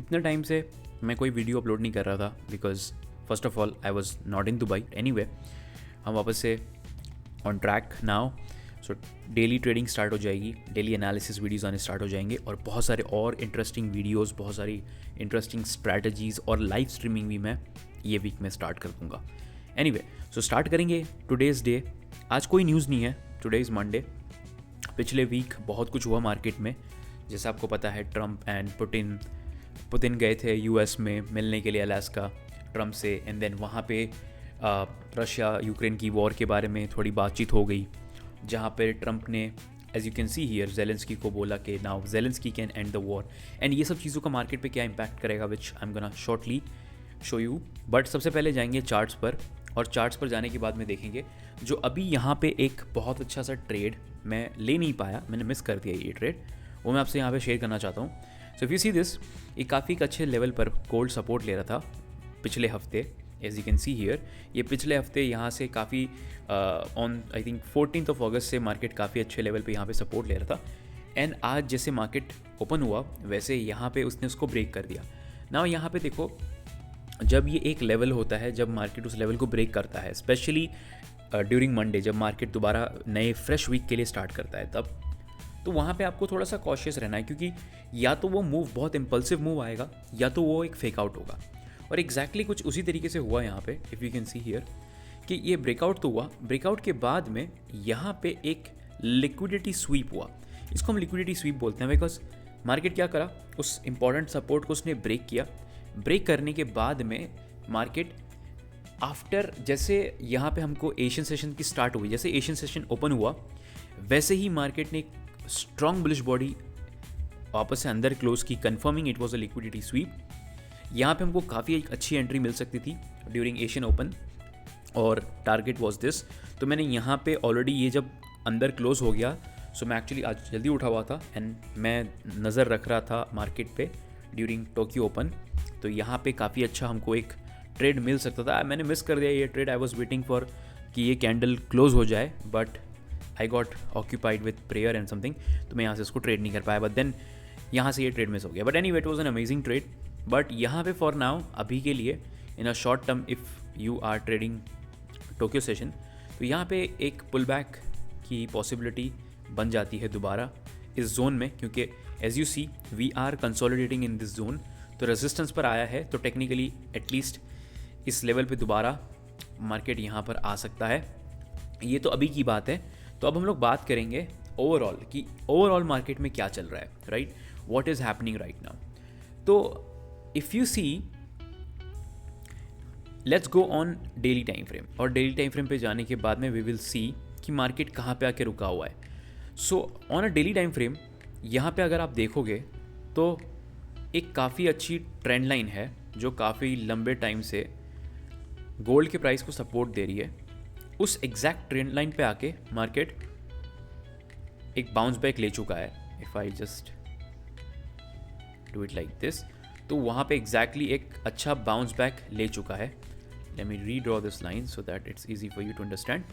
इतने टाइम से मैं कोई वीडियो अपलोड नहीं कर रहा था because first of all I was not in Dubai. Anyway, हम वापस से on track now. So daily trading start हो जाएगी, डेली एनालिसिस वीडियोज़ आने स्टार्ट हो जाएंगे और बहुत सारे और इंटरेस्टिंग वीडियोज़, बहुत सारी इंटरेस्टिंग स्ट्रैटेजीज़ और लाइव स्ट्रीमिंग भी मैं ये वीक में स्टार्ट कर दूँगा। एनीवे, सो स्टार्ट करेंगे टुडेज़ डे। आज कोई न्यूज़ नहीं है, टुडे इज़ मंडे। पिछले वीक बहुत कुछ हुआ मार्केट में, जैसे आपको पता है ट्रम्प एंड पुतिन गए थे यूएस में मिलने के लिए अलास्का ट्रम्प से, एंड देन वहाँ पे रशिया यूक्रेन की वॉर के बारे में थोड़ी बातचीत हो गई, जहाँ पे ट्रम्प ने as you can see here Zelensky को बोला कि now Zelensky can end the war. And ये सब चीज़ों का मार्केट पे क्या इम्पैक्ट करेगा which I am gonna shortly show you. But सबसे पहले जाएंगे चार्ट्स पर, और चार्ट्स पर जाने के बाद में देखेंगे जो अभी यहाँ पे एक बहुत अच्छा सा ट्रेड मैं ले नहीं पाया, मैंने मिस कर दिया ये ट्रेड, वो मैं आपसे यहाँ पे शेयर करना चाहता हूँ। So if you see this, ये काफ़ी अच्छे लेवल पर गोल्ड सपोर्ट ले रहा था पिछले हफ्ते। As you can see here, ये पिछले हफ्ते यहाँ से काफ़ी ऑन आई थिंक 14 अगस्त से मार्केट काफ़ी अच्छे लेवल पे यहाँ पे सपोर्ट ले रहा था। एंड आज जैसे मार्केट ओपन हुआ वैसे यहाँ पे उसने उसको ब्रेक कर दिया। नाउ यहाँ पे देखो, जब ये एक लेवल होता है, जब मार्केट उस लेवल को ब्रेक करता है, स्पेशली ड्यूरिंग मंडे जब मार्केट दोबारा नए फ्रेश वीक के लिए स्टार्ट करता है, तब तो वहाँ पे आपको थोड़ा सा कॉशियस रहना है, क्योंकि या तो वो मूव बहुत इम्पल्सिव मूव आएगा या तो वो एक फेक आउट होगा। और एग्जैक्टली कुछ उसी तरीके से हुआ यहाँ पे, if you can see here कि ये ब्रेकआउट तो हुआ, ब्रेकआउट के बाद में यहाँ पे एक लिक्विडिटी स्वीप हुआ। इसको हम लिक्विडिटी स्वीप बोलते हैं बिकॉज मार्केट क्या करा, उस इंपॉर्टेंट सपोर्ट को उसने ब्रेक किया। ब्रेक करने के बाद में मार्केट आफ्टर, जैसे यहाँ पे हमको एशियन सेशन की स्टार्ट हुई, जैसे एशियन सेशन ओपन हुआ वैसे ही मार्केट ने एक स्ट्रॉन्ग बुलिश बॉडी वापस से अंदर क्लोज की, confirming it was a liquidity sweep. यहाँ पे हमको काफ़ी अच्छी एंट्री मिल सकती थी ड्यूरिंग एशियन ओपन और टारगेट वाज दिस। तो मैंने यहाँ पे ऑलरेडी ये जब अंदर क्लोज हो गया, सो मैं एक्चुअली आज जल्दी उठा हुआ था एंड मैं नज़र रख रहा था मार्केट पे ड्यूरिंग टोक्यो ओपन। तो यहाँ पे काफ़ी अच्छा हमको एक ट्रेड मिल सकता था। मैंने मिस कर दिया ये trade, I was waiting for कि ये कैंडल क्लोज हो जाए, but I got occupied with prayer and something, तो मैं यहाँ से इसको ट्रेड नहीं कर पाया। बट देन यहाँ से ये ट्रेड मिस हो गया। But anyway, it was an amazing trade. But यहाँ पे फॉर नाउ, अभी के लिए, in a short term, if you are trading Tokyo session, तो यहाँ पे एक पुल बैक की पॉसिबिलिटी बन जाती है दोबारा इस जोन में, क्योंकि as you see we are consolidating in this zone. तो रेजिस्टेंस पर आया है, तो टेक्निकली एटलीस्ट इस लेवल पे दोबारा मार्केट यहाँ पर आ सकता है। ये तो अभी की बात है। तो अब हम लोग बात करेंगे ओवरऑल कि ओवरऑल मार्केट में क्या चल रहा है, right, what is happening right now. तो if you see, let's go on daily time frame, और डेली टाइम फ्रेम पे जाने के बाद में वी विल सी कि मार्केट कहाँ पे आके रुका हुआ है। So on a daily time frame यहाँ पे अगर आप देखोगे तो एक काफ़ी अच्छी ट्रेंड लाइन है जो काफ़ी लंबे टाइम से गोल्ड के प्राइस को सपोर्ट दे रही है। उस एग्जैक्ट ट्रेंड लाइन पे आके मार्केट एक बाउंस बैक ले चुका है। If I just do it like this, तो वहाँ पे एग्जैक्टली एक अच्छा बाउंस बैक ले चुका है। Let me redraw this line so that it's easy for you to understand.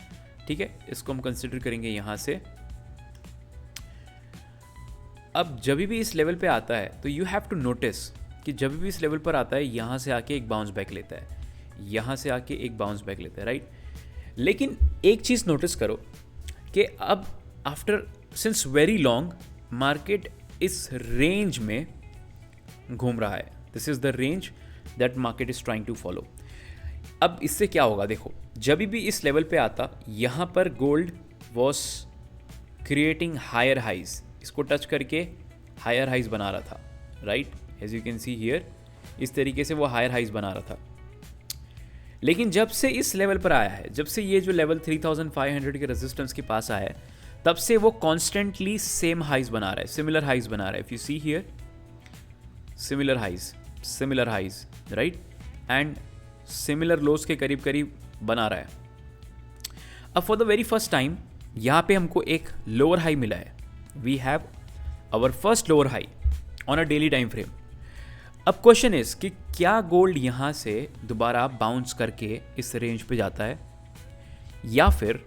ठीक है, इसको हम कंसिडर करेंगे यहाँ से। अब जब भी इस लेवल पे आता है तो यू हैव टू नोटिस कि जब भी इस लेवल पर आता है यहाँ से आके एक बाउंस बैक लेता है, यहाँ से आके एक बाउंस बैक लेता है, राइट। लेकिन एक चीज़ नोटिस करो कि अब after since very long market इस रेंज में घूम रहा है। This is the range that market is trying to follow. अब इससे क्या होगा, देखो, जब भी इस लेवल पे आता, यहाँ पर gold was creating higher highs, इसको टच करके हायर हाइज बना रहा था, right, as you can see here, इस तरीके से वो हायर हाइज बना रहा था। लेकिन जब से इस लेवल पर आया है, जब से ये जो लेवल 3500 के रेजिस्टेंस के पास आया है, तब से वो कॉन्स्टेंटली सेम हाइज बना रहा है, सिमिलर हाइज बना रहा है। If you see here, similar highs, right, and similar lows के करीब करीब बना रहा है। अब for the very first time यहाँ पे हमको एक लोअर हाई मिला है। We have our first lower high on a daily time frame. अब क्वेश्चन इज कि क्या गोल्ड यहाँ से दोबारा बाउंस करके इस रेंज पे जाता है, या फिर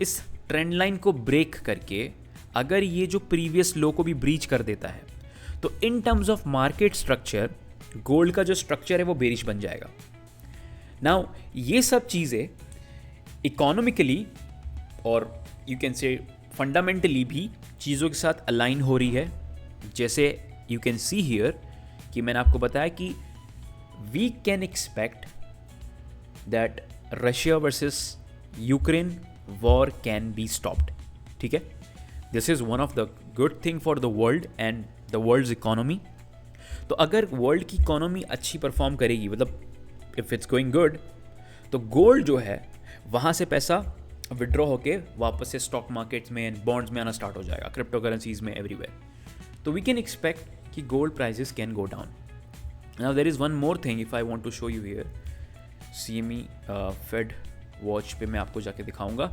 इस ट्रेंड लाइन को ब्रेक करके अगर ये जो प्रीवियस लो को भी ब्रीच कर देता है, तो in terms of market structure gold का जो स्ट्रक्चर है वो बेरिश बन जाएगा। नाउ ये सब चीज़ें इकोनॉमिकली और यू कैन से फंडामेंटली भी चीज़ों के साथ अलाइन हो रही है। जैसे यू कैन सी हियर कि मैंने आपको बताया कि we can expect that Russia versus Ukraine war can be stopped. ठीक है, this is one of the good thing for the world and the world's economy. तो अगर वर्ल्ड की इकोनॉमी अच्छी परफॉर्म करेगी, मतलब इफ़ इट्स गोइंग गुड, तो gold जो है वहाँ से पैसा विड्रॉ होके वापस से स्टॉक मार्केट्स में, बॉन्ड्स में आना स्टार्ट हो जाएगा, क्रिप्टो करेंसीज में, एवरीवेयर। तो वी कैन एक्सपेक्ट कि gold prices can go down. Now there is one more thing if I want to show you here, CME Fed watch पे मैं आपको जाके दिखाऊंगा।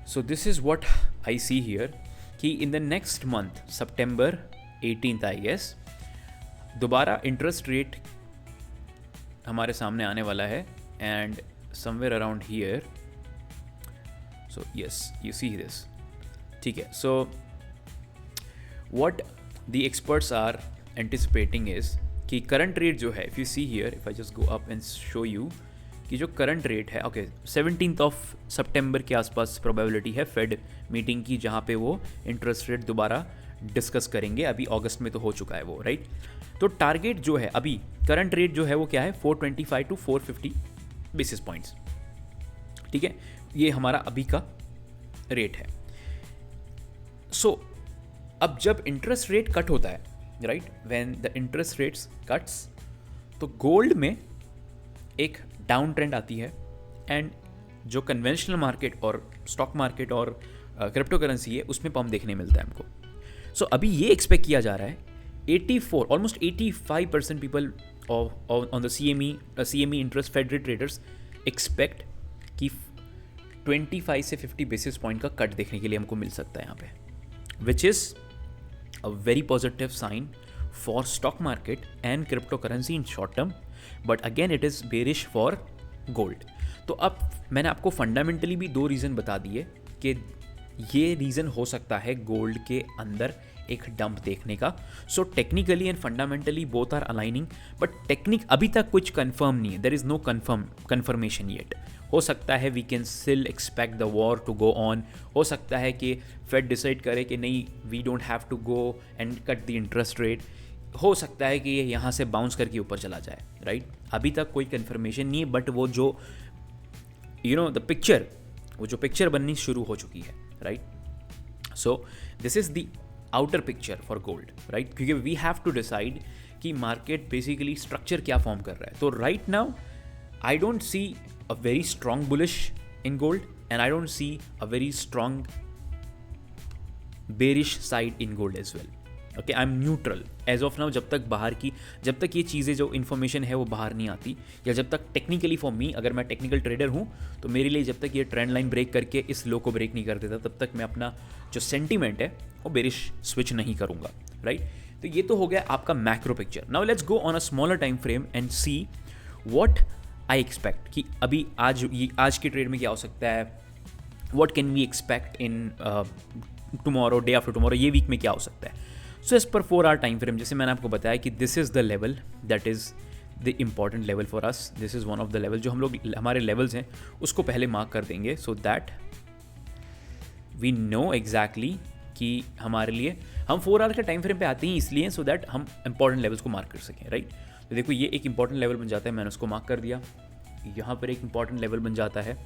So this is what I see here कि in the next month September 18th I guess दोबारा interest rate हमारे सामने आने वाला है, and somewhere around here, so yes you see this. ठीक है, so what the experts are anticipating is कि करंट रेट जो है, if you see here, if I just go up and show you कि जो करंट रेट है, okay 17th September के आसपास प्रोबेबिलिटी है फेड मीटिंग की, जहाँ पे वो इंटरेस्ट रेट दोबारा डिस्कस करेंगे। अभी अगस्त में तो हो चुका है वो, राइट। तो टारगेट जो है अभी करंट रेट जो है वो क्या है, 425 to 450 बेसिस पॉइंट्स। ठीक है, ये हमारा अभी का रेट है। सो अब जब इंटरेस्ट रेट कट होता है, right, when the interest rates cuts, तो गोल्ड में एक डाउन ट्रेंड आती है, एंड जो कन्वेंशनल मार्केट और स्टॉक मार्केट और क्रिप्टो करेंसी है उसमें पम्प देखने मिलता है हमको। सो अभी ये एक्सपेक्ट किया जा रहा है 84 almost 85% people on the CME interest fed rate traders expect कि 25 से 50 बेसिस पॉइंट का कट देखने के लिए हमको मिल सकता है यहाँ पे, which is a very positive sign for stock market and crypto currency in short term, but again it is bearish for gold. तो अब मैंने आपको फंडामेंटली भी 2 रीज़न बता दिए कि ये रीज़न हो सकता है गोल्ड के अंदर एक डंप देखने का। So technically and fundamentally both are aligning, but अभी तक कुछ कंफर्म नहीं है, there is no confirmation yet. हो सकता है we can still expect the war to go on, हो सकता है कि फेड डिसाइड करे कि नहीं, we don't have to go and cut the interest rate, हो सकता है कि ये यहाँ से बाउंस करके ऊपर चला जाए, राइट। अभी तक कोई कंफर्मेशन नहीं है, बट वो जो द पिक्चर, वो जो पिक्चर बननी शुरू हो चुकी है, right. So this is the outer picture for gold, right, क्योंकि वी हैव टू डिसाइड कि मार्केट बेसिकली स्ट्रक्चर क्या फॉर्म कर रहा है। तो right now I don't see a very strong bullish in gold, and I don't see a very strong bearish side in gold as well. Okay, I am neutral as of now, जब तक ये चीज़ें जो information है वो बाहर नहीं आती, या जब तक टेक्निकली फॉर मी, अगर मैं टेक्निकल ट्रेडर हूँ तो मेरे लिए जब तक ये ट्रेंड लाइन ब्रेक करके इस लो को ब्रेक नहीं कर देता, तब तक मैं अपना जो सेंटीमेंट है वो बेरिश स्विच नहीं करूँगा, राइट। तो ये तो हो गया आपका macro picture. Now let's go on a smaller time frame and see what I expect कि अभी आज के ट्रेड में क्या हो सकता है, what can we expect in tomorrow, day after tomorrow, ये वीक में क्या हो सकता है। So as per 4 hour time frame, जैसे मैंने आपको बताया कि this is the level that is the important level for us, this is one of the level जो हम लोग, हमारे लेवल्स हैं उसको पहले मार्क कर देंगे, so that we know exactly कि हमारे लिए, हम 4 आवर के टाइम फ्रेम पे आते हैं इसलिए सो दैट हम इंपॉर्टेंट लेवल्स को मार्क कर सकें, राइट। तो देखो ये एक इंपॉर्टेंट लेवल बन जाता है, मैंने उसको मार्क कर दिया, यहाँ पर एक इंपॉर्टेंट लेवल बन जाता है,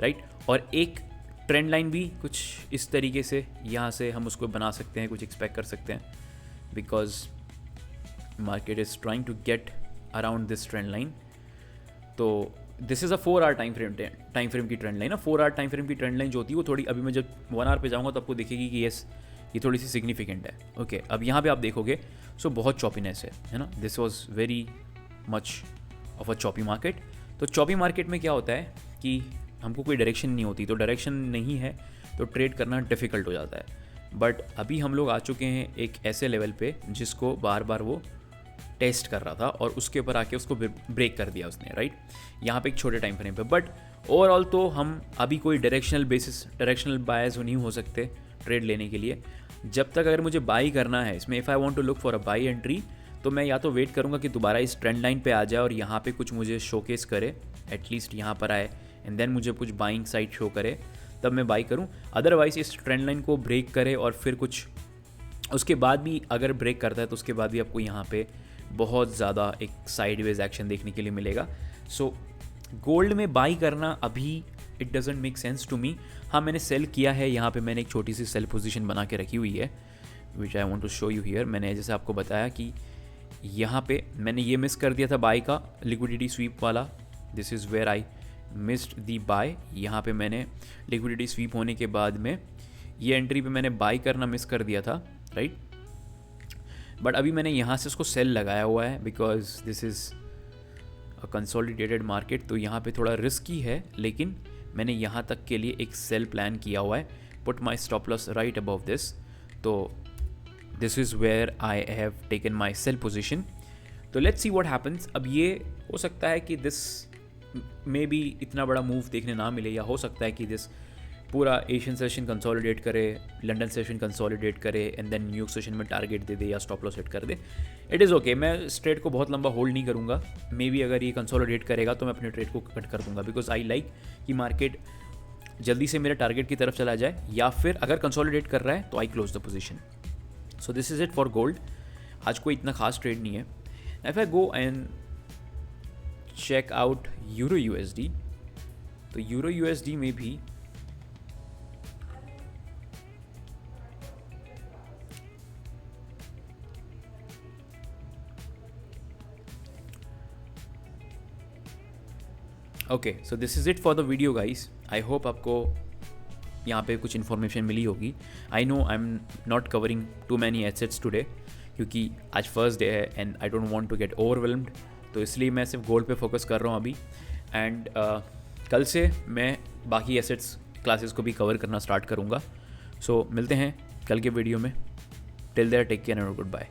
राइट। और एक ट्रेंड लाइन भी कुछ इस तरीके से यहाँ से हम उसको बना सकते हैं, कुछ एक्सपेक्ट कर सकते हैं, because market is trying to get around this trend line. तो this is a 4 hour time frame की trend line. 4 hour time frame की ट्रेंड लाइन जो होती है वो थोड़ी, अभी मैं जब 1 आवर पे जाऊँगा तो आपको दिखेगी कि यस ये थोड़ी सी सिग्निफिकेंट है। ओके, अब यहाँ पे आप देखोगे सो बहुत चॉपीनेस है ना, this was very much of a choppy market. तो चॉपी मार्केट में क्या होता है कि हमको कोई डायरेक्शन नहीं होती, तो डायरेक्शन नहीं है तो ट्रेड करना डिफ़िकल्ट हो जाता है। बट अभी हम लोग आ चुके हैं एक ऐसे लेवल पे जिसको बार बार वो टेस्ट कर रहा था और उसके ऊपर आके उसको ब्रेक कर दिया उसने, राइट, यहाँ पे एक छोटे टाइम फ्रेम पे। बट ओवरऑल तो हम अभी कोई डायरेक्शनल बायस नहीं हो सकते ट्रेड लेने के लिए। जब तक अगर मुझे बाई करना है इसमें, if I want to look for a buy entry, तो मैं या तो वेट करूँगा कि दोबारा इस ट्रेंड लाइन पे आ जाए और यहाँ पे कुछ मुझे शोकेस करे, एटलीस्ट यहाँ पर आए एंड देन मुझे कुछ बाइंग साइड शो करे, तब मैं बाई करूँ। अदरवाइज़ इस ट्रेंड लाइन को ब्रेक करे और फिर कुछ उसके बाद भी अगर ब्रेक करता है तो उसके बाद भी आपको यहाँ पे बहुत ज़्यादा एक साइडवेज एक्शन देखने के लिए मिलेगा। सो गोल्ड में बाई करना अभी it doesn't make sense to me. हाँ, मैंने सेल किया है, यहाँ पे मैंने एक छोटी सी सेल पोजीशन बना के रखी हुई है which I want to show you here. मैंने जैसे आपको बताया कि यहाँ पे मैंने ये मिस कर दिया था बाई का लिक्विडिटी स्वीप वाला, this is where I missed the buy. यहाँ पे मैंने लिक्विडिटी स्वीप होने के बाद में ये एंट्री पे मैंने बाई करना मिस कर दिया था, राइट। बट अभी मैंने यहाँ से उसको सेल लगाया हुआ है because this is a consolidated market, तो यहाँ पे थोड़ा रिस्की है, लेकिन मैंने यहाँ तक के लिए एक सेल प्लान किया हुआ है, put my stop loss right above this. तो this is where I have taken my sell position. तो लेट्स सी व्हाट हैपन्स। अब ये हो सकता है कि दिस में भी इतना बड़ा मूव देखने ना मिले, या हो सकता है कि दिस पूरा एशियन सेशन कंसोलिडेट करे, लंदन सेशन कंसोलिडेट करे एंड देन न्यूयॉर्क सेशन में टारगेट दे दे या स्टॉप लॉस सेट कर दे। इट इज़ ओके, मैं इस ट्रेड को बहुत लंबा होल्ड नहीं करूँगा। मे बी अगर ये कंसोलिडेट करेगा तो मैं अपने ट्रेड को कट कर दूँगा, बिकॉज आई लाइक कि मार्केट जल्दी से मेरे टारगेट की तरफ चला जाए, या फिर अगर कंसोलिडेट कर रहा है तो I close the position. So this is it for gold. आज कोई इतना खास ट्रेड नहीं है। If I go and check out euro USD, तो यूरो यूएसडी में भी okay, so this is it for the video guys. I hope आपको यहाँ पे कुछ इन्फॉर्मेशन मिली होगी। I know I am not covering too many assets today, क्योंकि आज फर्स्ट डे है and I don't want to get overwhelmed, तो इसलिए मैं सिर्फ गोल्ड पे फोकस कर रहा हूँ अभी। एंड कल से मैं बाकी एसेट्स क्लासेस को भी कवर करना स्टार्ट करूँगा। सो मिलते हैं कल के वीडियो में। Till there take care and good bye.